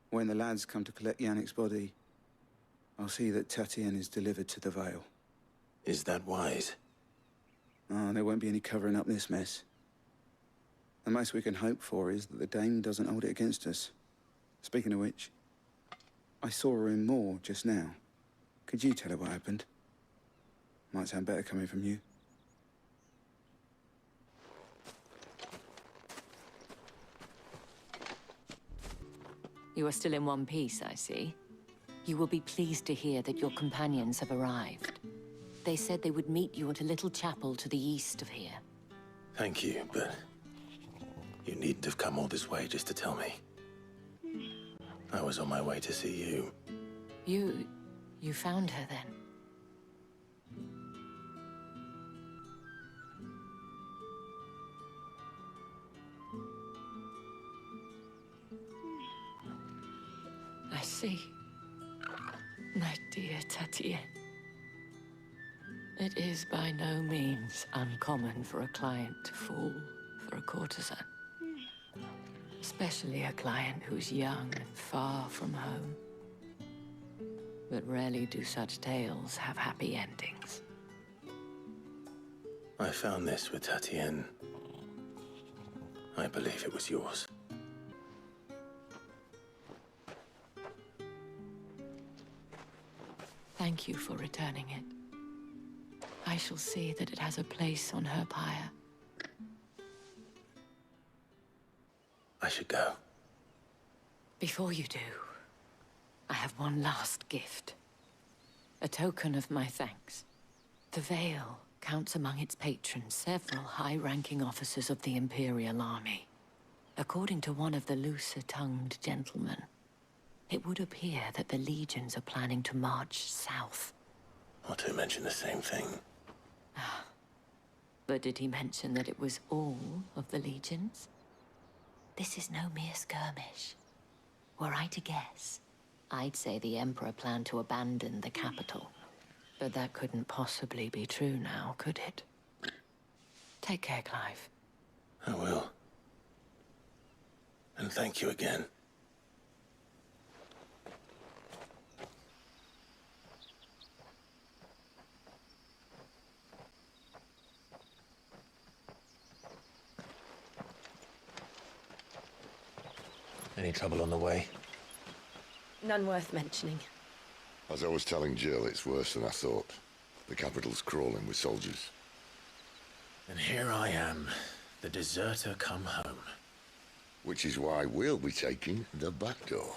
When the lads come to collect Yannick's body, I'll see that Tatien is delivered to the Vale. Is that wise? Oh, there won't be any covering up this mess. The most we can hope for is that the dame doesn't hold it against us. Speaking of which, I saw her in Moor just now. Could you tell her what happened? Might sound better coming from you. You are still in one piece, I see. You will be pleased to hear that your companions have arrived. They said they would meet you at a little chapel to the east of here. Thank you, but you needn't have come all this way just to tell me. I was on my way to see you. You found her then? I see. My dear Tatien. It is by no means uncommon for a client to fall for a courtesan. Especially a client who's young and far from home. But rarely do such tales have happy endings. I found this with Tatien. I believe it was yours. Thank you for returning it. I shall see that it has a place on her pyre. I should go. Before you do, I have one last gift. A token of my thanks. The Vale counts among its patrons several high-ranking officers of the Imperial Army. According to one of the looser-tongued gentlemen, it would appear that the legions are planning to march south. Not to mention the same thing. But did he mention that it was all of the legions? This is no mere skirmish. Were I to guess, I'd say the Emperor planned to abandon the capital. But that couldn't possibly be true now, could it? Take care, Clive. I will. And thank you again. Any trouble on the way? None worth mentioning. As I was telling Jill, it's worse than I thought. The capital's crawling with soldiers. And here I am, the deserter come home. Which is why we'll be taking the back door.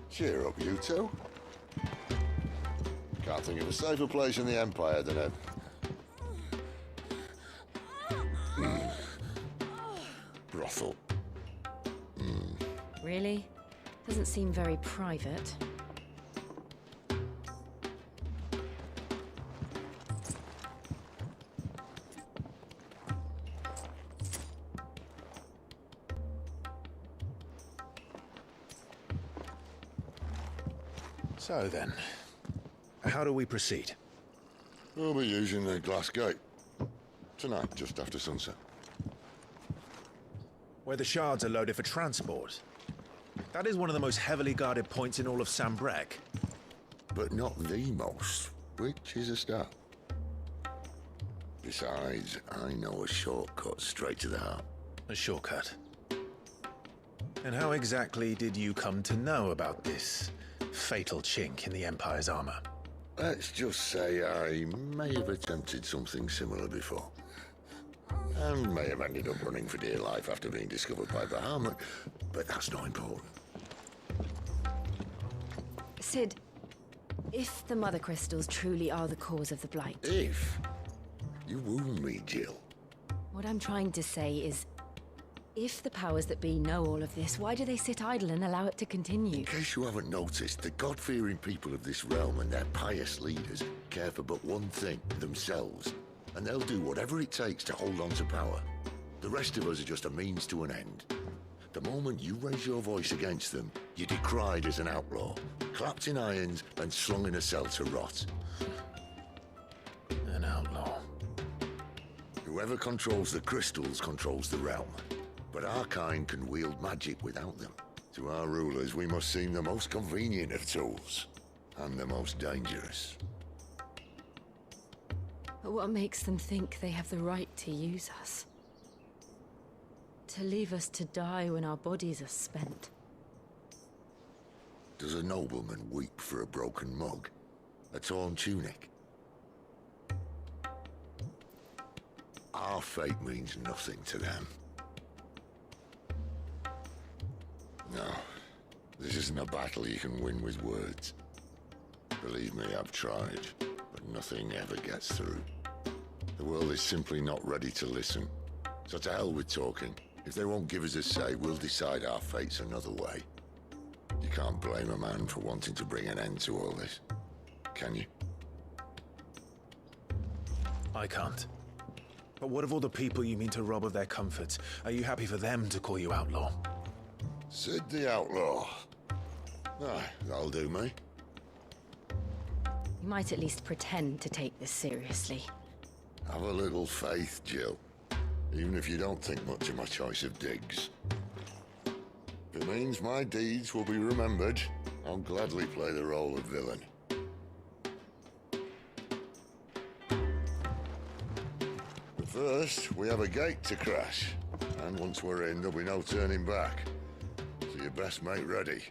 Cheer up, you two. Can't think of a safer place in the Empire than it. Brothel. Really? Doesn't seem very private. So then, how do we proceed? We'll be using the glass gate. Tonight, just after sunset. Where the shards are loaded for transport. That is one of the most heavily guarded points in all of Sambrek. But not the most, which is a start. Besides, I know a shortcut straight to the heart. A shortcut? And how exactly did you come to know about this fatal chink in the Empire's armor? Let's just say I may have attempted something similar before. And may have ended up running for dear life after being discovered by Bahamut, but that's not important. Sid, if the Mother Crystals truly are the cause of the Blight... If? You wound me, Jill. What I'm trying to say is, if the powers that be know all of this, why do they sit idle and allow it to continue? In case you haven't noticed, the God-fearing people of this realm and their pious leaders care for but one thing, themselves. And they'll do whatever it takes to hold on to power. The rest of us are just a means to an end. The moment you raise your voice against them, you're decried as an outlaw, clapped in irons and slung in a cell to rot. An outlaw. Whoever controls the crystals controls the realm. But our kind can wield magic without them. To our rulers, we must seem the most convenient of tools, and the most dangerous. But what makes them think they have the right to use us? To leave us to die when our bodies are spent? Does a nobleman weep for a broken mug? A torn tunic? Our fate means nothing to them. No, this isn't a battle you can win with words. Believe me, I've tried, but nothing ever gets through. The world is simply not ready to listen. So to hell with talking. If they won't give us a say, we'll decide our fates another way. You can't blame a man for wanting to bring an end to all this, can you? I can't. But what of all the people you mean to rob of their comforts? Are you happy for them to call you outlaw? Sid the Outlaw. Aye, that'll do me. You might at least pretend to take this seriously. Have a little faith, Jill. Even if you don't think much of my choice of digs. If it means my deeds will be remembered, I'll gladly play the role of villain. But first, we have a gate to crash. And once we're in, there'll be no turning back. So you best make ready.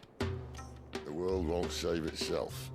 The world won't save itself.